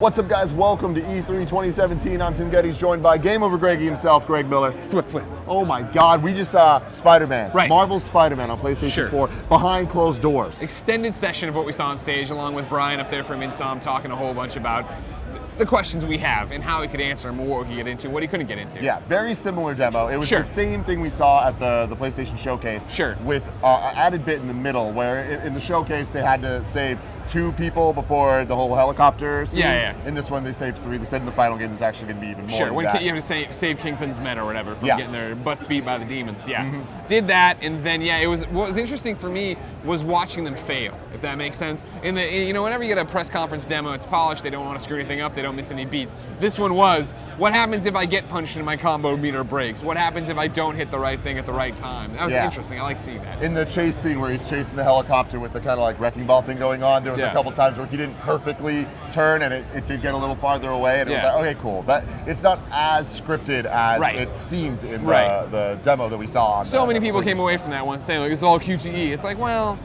What's up, guys? Welcome to E3 2017. I'm Tim Gettys, joined by Game Over Greggy himself, Greg Miller. Flip. Oh my God, we just saw Spider-Man, Right. Marvel's Spider-Man on PlayStation 4, behind closed doors. Extended session of what we saw on stage, along with Brian up there from Insom talking a whole bunch about the questions we have and how he could answer them, what he could get into, what he couldn't get into. Yeah, very similar demo. It was Sure. the same thing we saw at the PlayStation Showcase. Sure. With an added bit in the middle, where in the showcase they had to save 2 people before the whole helicopter scene. Yeah. In this one they saved 3. They said in the final game there's actually going to be even more. Sure, than when that. you have to save Kingpin's men or whatever from Yeah. getting their butts beat by the demons. Yeah, did that, and then what was interesting for me was watching them fail, if that makes sense. Whenever you get a press conference demo, it's polished. They don't want to screw anything up. They don't miss any beats. This one was, what happens if I get punched and my combo meter breaks? What happens if I don't hit the right thing at the right time? That was interesting. I like seeing that. In the chase scene where he's chasing the helicopter with the kind of like wrecking ball thing going on, there was a couple times where he didn't perfectly turn and it did get a little farther away, and it was like, okay, cool. That it's not as scripted as it seemed in the demo that we saw on So many people came away from that one saying, like, it's all QTE. It's like, well,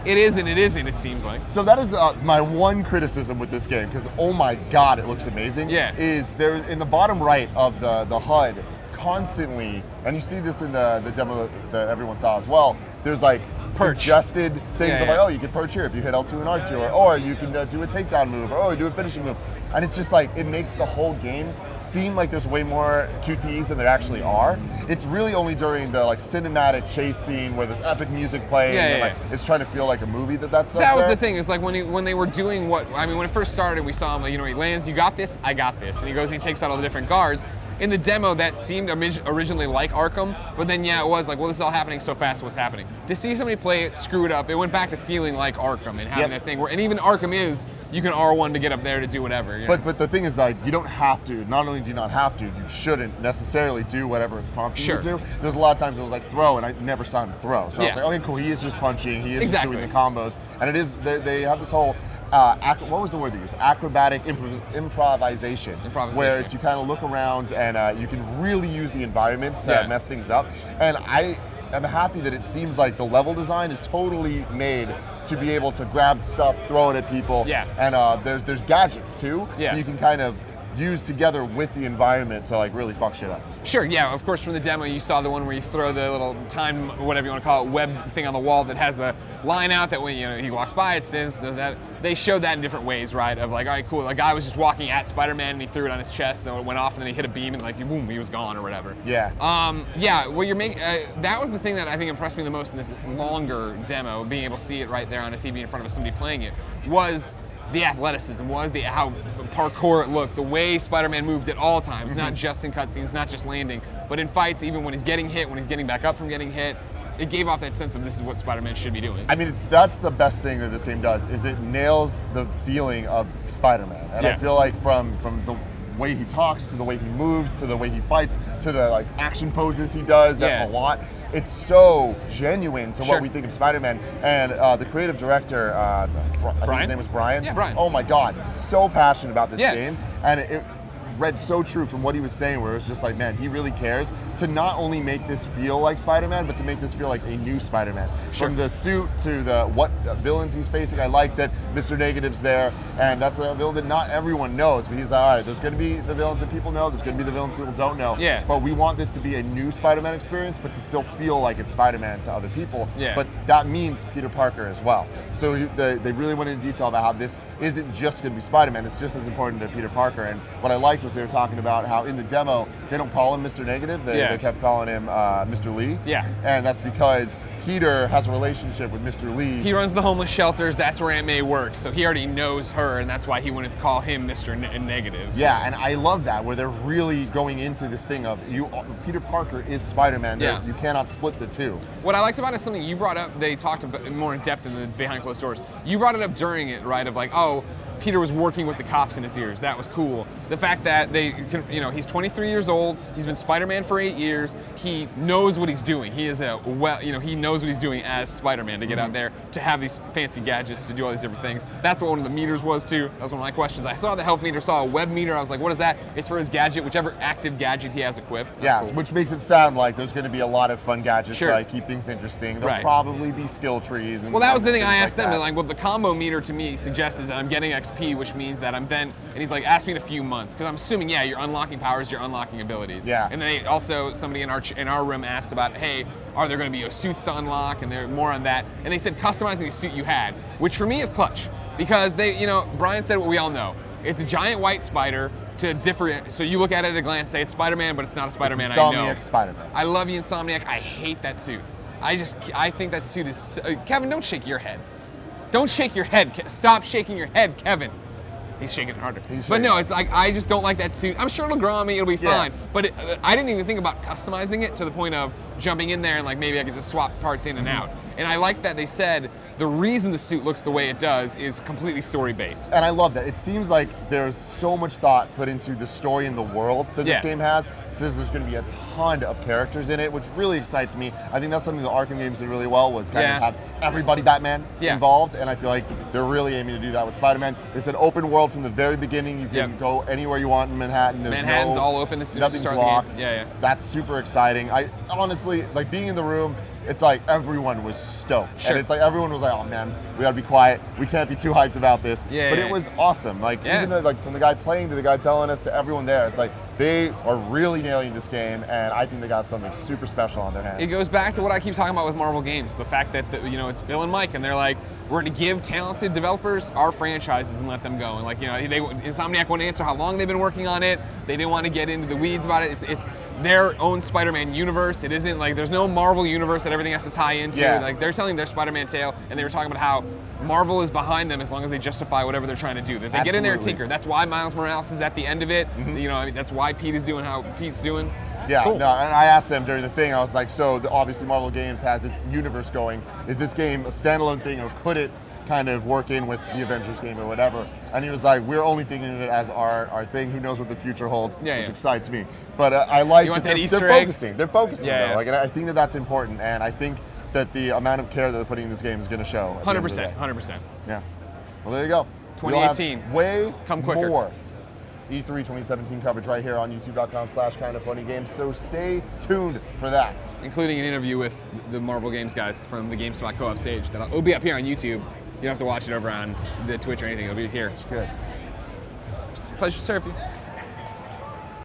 it isn't, it seems like. So that is my one criticism with this game, because oh my God, it looks amazing. Yeah. Is there in the bottom right of the HUD constantly, and you see this in the demo that everyone saw as well, there's like suggested things of like, oh, you can perch here if you hit L2 and R2, or you can do a takedown move, or do a finishing move. And it's just like, it makes the whole game seem like there's way more QTEs than there actually are. It's really only during the like cinematic chase scene where there's epic music playing and like it's trying to feel like a movie that's stuff That was there. the thing, is like when they were doing when it first started, we saw him, like, he lands, you got this, I got this. And he goes and he takes out all the different guards. In the demo, that seemed originally like Arkham, but then it was like, well, this is all happening so fast, what's happening? To see somebody play it, screw it up, it went back to feeling like Arkham and having that thing where, and even Arkham is, you can R1 to get up there to do whatever. You know? But the thing is, like, you don't have to, not only do you not have to, you shouldn't necessarily do whatever it's prompting you to. There's a lot of times it was like throw, and I never saw him throw. So I was like, okay, cool, he is just punching, he is just doing the combos. And it is, they have this whole, what was the word they used? Acrobatic improvisation. Where it's, you kind of look around and you can really use the environments to mess things up. And I am happy that it seems like the level design is totally made to be able to grab stuff, throw it at people. Yeah. And there's gadgets too that Yeah. you can kind of use together with the environment to like really fuck shit up. Sure, yeah, of course from the demo you saw the one where you throw the little time, whatever you want to call it, web thing on the wall that has the line out that when he walks by it does that. They showed that in different ways, right? Of like, all right, cool, a guy was just walking at Spider-Man and he threw it on his chest and then it went off and then he hit a beam and like, boom, he was gone or whatever. Yeah. What you're making, that was the thing that I think impressed me the most in this longer demo, being able to see it right there on a TV in front of somebody playing it, was the athleticism, how parkour it looked, the way Spider-Man moved at all times, not just in cutscenes, not just landing, but in fights, even when he's getting hit, when he's getting back up from getting hit. It gave off that sense of this is what Spider-Man should be doing. I mean, that's the best thing that this game does, is it nails the feeling of Spider-Man. And I feel like from the way he talks, to the way he moves, to the way he fights, to the like action poses he does a lot, it's so genuine to what we think of Spider-Man. And the creative director, I think his name was Brian. Yeah, Brian. Oh my God, so passionate about this game. And it read so true from what he was saying, where it was just like, man, he really cares to not only make this feel like Spider-Man, but to make this feel like a new Spider-Man. From the suit to the what villains he's facing. I like that Mr. Negative's there, and that's a villain that not everyone knows, but he's like, all right, there's going to be the villains that people know, there's going to be the villains people don't know. Yeah. But we want this to be a new Spider-Man experience, but to still feel like it's Spider-Man to other people. Yeah. But that means Peter Parker as well. So they really went into detail about how this isn't just going to be Spider-Man, it's just as important to Peter Parker. And what I liked was they were talking about how in the demo, they don't call him Mr. Negative, they kept calling him Mr. Lee. Yeah. And that's because Peter has a relationship with Mr. Lee. He runs the homeless shelters, that's where Aunt May works, so he already knows her, and that's why he wanted to call him Mr. Negative. Yeah, and I love that, where they're really going into this thing of, Peter Parker is Spider-Man, you cannot split the two. What I liked about it is something you brought up, they talked about more in depth in the behind closed doors. You brought it up during it, right, of like, oh, Peter was working with the cops in his ears. That was cool. The fact that he's 23 years old. He's been Spider-Man for 8 years. He knows what he's doing. He is he knows what he's doing as Spider-Man to get out there, to have these fancy gadgets, to do all these different things. That's what one of the meters was too. That was one of my questions. I saw the health meter, saw a web meter. I was like, what is that? It's for his gadget, whichever active gadget he has equipped. That's cool. Which makes it sound like there's going to be a lot of fun gadgets to like keep things interesting. There'll probably be skill trees. And that was the thing I asked them. Like like, well, the combo meter to me suggests is that I'm getting X XP, which means that I'm then, and he's like, ask me in a few months, because I'm assuming, yeah, you're unlocking powers, you're unlocking abilities. Yeah. And then also, somebody in our room asked about, hey, are there going to be suits to unlock, and they're more on that. And they said customizing the suit you had, which for me is clutch, because Brian said what we all know. It's a giant white spider to different, so you look at it at a glance, say it's Spider-Man, but it's not a Spider-Man I know. Insomniac Spider-Man. I love you, Insomniac. I hate that suit. I think that suit is, Kevin, don't shake your head. Don't shake your head. Stop shaking your head, Kevin. He's shaking it harder. But no, it's like, I just don't like that suit. I'm sure it'll grow on me, it'll be fine. But I didn't even think about customizing it to the point of jumping in there and like maybe I could just swap parts in and out. And I like that they said the reason the suit looks the way it does is completely story-based. And I love that. It seems like there's so much thought put into the story and the world that this game has. It says there's going to be a ton of characters in it, which really excites me. I think that's something the Arkham games did really well, was kind of have everybody Batman involved, and I feel like they're really aiming to do that with Spider-Man. They said open world from the very beginning. You can go anywhere you want in Manhattan. Manhattan's all open as soon as you start locked. the game. That's super exciting. I honestly, like being in the room, it's like everyone was stoked. And it's like everyone was like, oh man, we gotta be quiet. We can't be too hyped about this. But it was awesome. Like even though, like from the guy playing to the guy telling us to everyone there, it's like they are really nailing this game, and I think they got something super special on their hands. It goes back to what I keep talking about with Marvel games, the fact that it's Bill and Mike, and they're like, we're going to give talented developers our franchises and let them go. And Insomniac wouldn't answer how long they've been working on it. They didn't want to get into the weeds about it. It's their own Spider-Man universe. It isn't like there's no Marvel universe that everything has to tie into. Like they're telling their Spider-Man tale, and they were talking about how Marvel is behind them as long as they justify whatever they're trying to do. That they get in there and tinker. That's why Miles Morales is at the end of it. That's why Pete is doing how Pete's doing. Yeah, cool. No, and I asked them during the thing, I was like, so obviously Marvel Games has its universe going. Is this game a standalone thing, or could it kind of work in with the Avengers game or whatever? And he was like, we're only thinking of it as our thing. Who knows what the future holds, which excites me. But I like that they're focusing. They're focusing, though. Like, and I think that that's important, and I think that the amount of care that they're putting in this game is going to show. 100%, 100%. Yeah. Well, there you go. 2018. Way come quicker. More E3 2017 coverage right here on youtube.com/kindafunnygames, so stay tuned for that. Including an interview with the Marvel Games guys from the GameSpot co-op stage. It'll be up here on YouTube. You don't have to watch it over on the Twitch or anything. It'll be here. It's good. It's a pleasure to serve you.